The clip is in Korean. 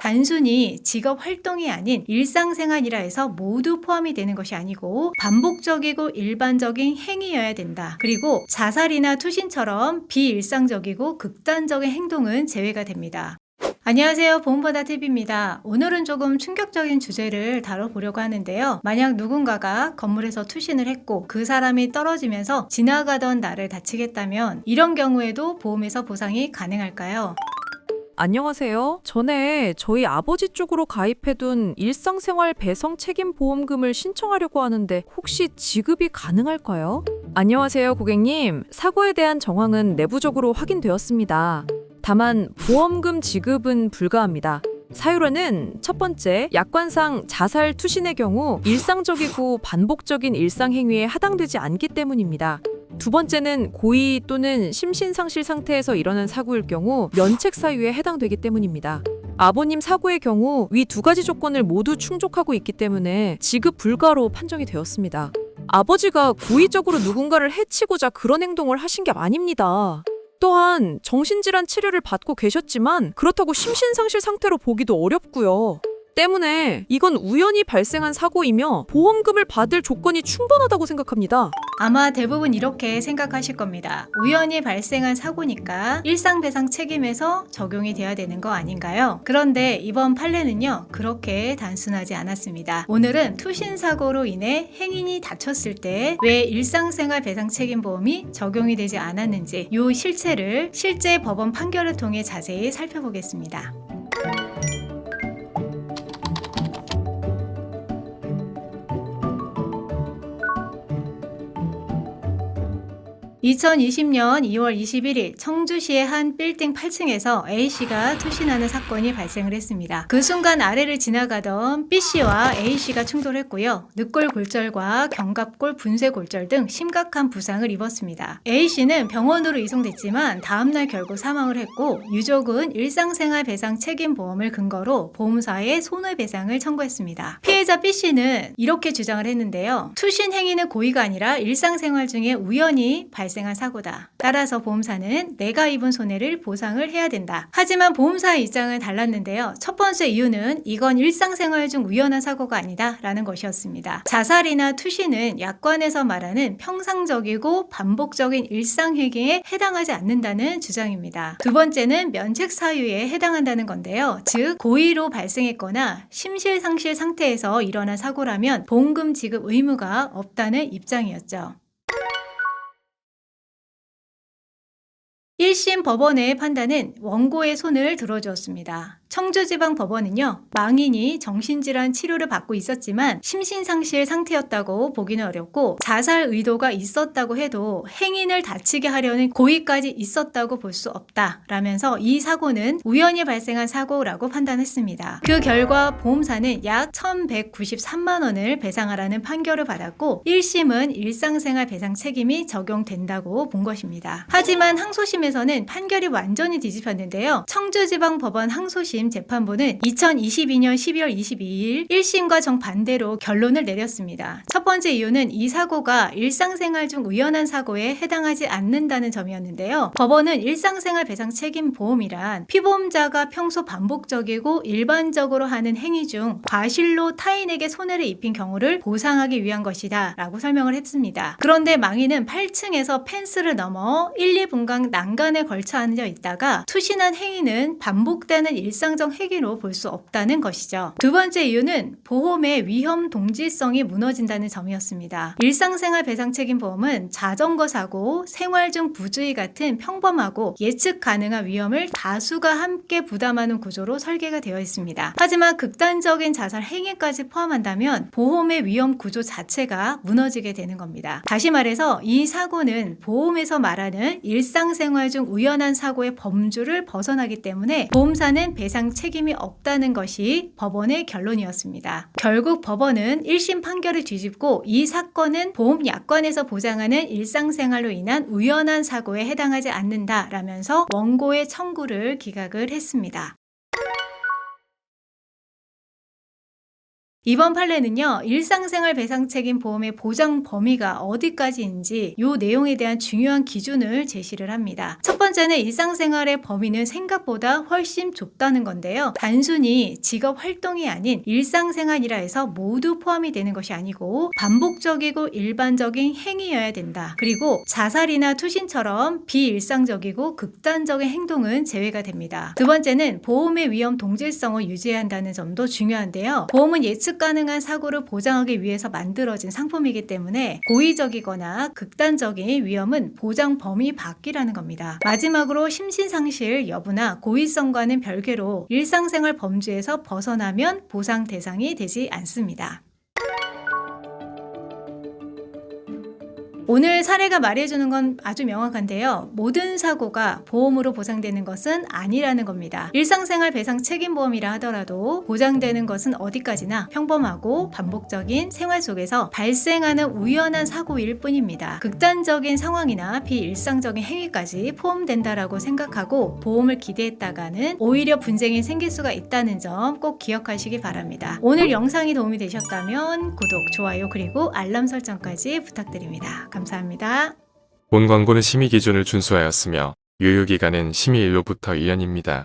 단순히 직업 활동이 아닌 일상생활이라 해서 모두 포함이 되는 것이 아니고 반복적이고 일반적인 행위여야 된다. 그리고 자살이나 투신처럼 비일상적이고 극단적인 행동은 제외가 됩니다. 안녕하세요, 보험바다TV입니다. 오늘은 조금 충격적인 주제를 다뤄보려고 하는데요. 만약 누군가가 건물에서 투신을 했고 그 사람이 떨어지면서 지나가던 나를 다치겠다면 이런 경우에도 보험에서 보상이 가능할까요? 안녕하세요. 전에 저희 아버지 쪽으로 가입해둔 일상생활 배상 책임 보험금을 신청하려고 하는데 혹시 지급이 가능할까요? 안녕하세요, 고객님. 사고에 대한 정황은 내부적으로 확인되었습니다. 다만 보험금 지급은 불가합니다. 사유로는 첫 번째, 약관상 자살 투신의 경우 일상적이고 반복적인 일상 행위에 해당되지 않기 때문입니다. 두 번째는 고의 또는 심신상실 상태에서 일어난 사고일 경우 면책 사유에 해당되기 때문입니다. 아버님 사고의 경우 위 두 가지 조건을 모두 충족하고 있기 때문에 지급 불가로 판정이 되었습니다. 아버지가 고의적으로 누군가를 해치고자 그런 행동을 하신 게 아닙니다. 또한 정신질환 치료를 받고 계셨지만 그렇다고 심신상실 상태로 보기도 어렵고요. 때문에 이건 우연히 발생한 사고이며 보험금을 받을 조건이 충분하다고 생각합니다. 아마 대부분 이렇게 생각하실 겁니다. 우연히 발생한 사고니까 일상배상 책임에서 적용이 돼야 되는 거 아닌가요? 그런데 이번 판례는요, 그렇게 단순하지 않았습니다. 오늘은 투신사고로 인해 행인이 다쳤을 때 왜 일상생활 배상 책임보험이 적용이 되지 않았는지 이 실체를 실제 법원 판결을 통해 자세히 살펴보겠습니다. 2020년 2월 21일 청주시의 한 빌딩 8층에서 A씨가 투신하는 사건이 발생을 했습니다. 그 순간 아래를 지나가던 B씨와 A씨가 충돌했고요. 늑골 골절과 견갑골 분쇄 골절 등 심각한 부상을 입었습니다. A씨는 병원으로 이송됐지만 다음날 결국 사망을 했고 유족은 일상생활 배상 책임보험을 근거로 보험사에 손해배상을 청구했습니다. 피해자 B씨는 이렇게 주장을 했는데요. 투신 행위는 고의가 아니라 일상생활 중에 우연히 발생한 사고다. 따라서 보험사는 내가 입은 손해를 보상을 해야 된다. 하지만 보험사의 입장은 달랐는데요. 첫 번째 이유는 이건 일상생활 중 우연한 사고가 아니다 라는 것이었습니다. 자살이나 투신은 약관에서 말하는 평상적이고 반복적인 일상행위에 해당하지 않는다는 주장입니다. 두 번째는 면책 사유에 해당한다는 건데요. 즉 고의로 발생했거나 심실상실 상태에서 일어난 사고라면 보험금 지급 의무가 없다는 입장이었죠. 1심 법원의 판단은 원고의 손을 들어주었습니다. 청주지방법원은요, 망인이 정신질환 치료를 받고 있었지만 심신상실 상태였다고 보기는 어렵고 자살 의도가 있었다고 해도 행인을 다치게 하려는 고의까지 있었다고 볼 수 없다 라면서 이 사고는 우연히 발생한 사고라고 판단했습니다. 그 결과 보험사는 약 1,193만 원을 배상하라는 판결을 받았고 1심은 일상생활 배상 책임이 적용된다고 본 것입니다. 하지만 항소심에서는 판결이 완전히 뒤집혔는데요. 청주지방법원 항소심 재판부는 2022년 12월 22일 1심과 정반대로 결론을 내렸습니다. 첫 번째 이유는 이 사고가 일상생활 중 우연한 사고에 해당하지 않는다는 점이었는데요. 법원은 일상생활 배상 책임 보험이란 피보험자가 평소 반복적이고 일반적으로 하는 행위 중 과실로 타인에게 손해를 입힌 경우를 보상하기 위한 것이다 라고 설명을 했습니다. 그런데 망인은 8층에서 펜스를 넘어 1, 2분간 난간에 걸쳐 앉아 있다가 투신한 행위는 반복되는 일상적 행위로 볼 수 없다는 것이죠. 두 번째 이유는 보험의 위험 동질성이 무너진다는 점이었습니다. 일상생활 배상 책임 보험은 자전거 사고, 생활 중 부주의 같은 평범하고 예측 가능한 위험을 다수가 함께 부담하는 구조로 설계가 되어 있습니다. 하지만 극단적인 자살 행위까지 포함한다면 보험의 위험 구조 자체가 무너지게 되는 겁니다. 다시 말해서 이 사고는 보험에서 말하는 일상생활 중 우연한 사고의 범주를 벗어나기 때문에 보험사는 배상 책임이 없다는 것이 법원의 결론이었습니다. 결국 법원은 1심 판결을 뒤집고 이 사건은 보험 약관에서 보장하는 일상생활로 인한 우연한 사고에 해당하지 않는다라면서 원고의 청구를 기각을 했습니다. 이번 판례는요, 일상생활 배상 책임 보험의 보장 범위가 어디까지인지 요 내용에 대한 중요한 기준을 제시를 합니다. 첫 번째는 일상생활의 범위는 생각보다 훨씬 좁다는 건데요. 단순히 직업 활동이 아닌 일상생활이라 해서 모두 포함이 되는 것이 아니고 반복적이고 일반적인 행위여야 된다. 그리고 자살이나 투신처럼 비일상적이고 극단적인 행동은 제외가 됩니다. 두 번째는 보험의 위험 동질성을 유지해야 한다는 점도 중요한데요. 보험은 예측 가능한 사고를 보장하기 위해서 만들어진 상품이기 때문에 고의적이거나 극단적인 위험은 보장 범위 밖이라는 겁니다. 마지막으로 심신상실 여부나 고의성과는 별개로 일상생활 범주에서 벗어나면 보상 대상이 되지 않습니다. 오늘 사례가 말해주는 건 아주 명확한데요. 모든 사고가 보험으로 보상되는 것은 아니라는 겁니다. 일상생활 배상 책임보험이라 하더라도 보장되는 것은 어디까지나 평범하고 반복적인 생활 속에서 발생하는 우연한 사고일 뿐입니다. 극단적인 상황이나 비일상적인 행위까지 포함된다라고 생각하고 보험을 기대했다가는 오히려 분쟁이 생길 수가 있다는 점 꼭 기억하시기 바랍니다. 오늘 영상이 도움이 되셨다면 구독, 좋아요, 그리고 알람 설정까지 부탁드립니다. 감사합니다. 본 광고는 심의 기준을 준수하였으며 유효기간은 심의일로부터 1년입니다.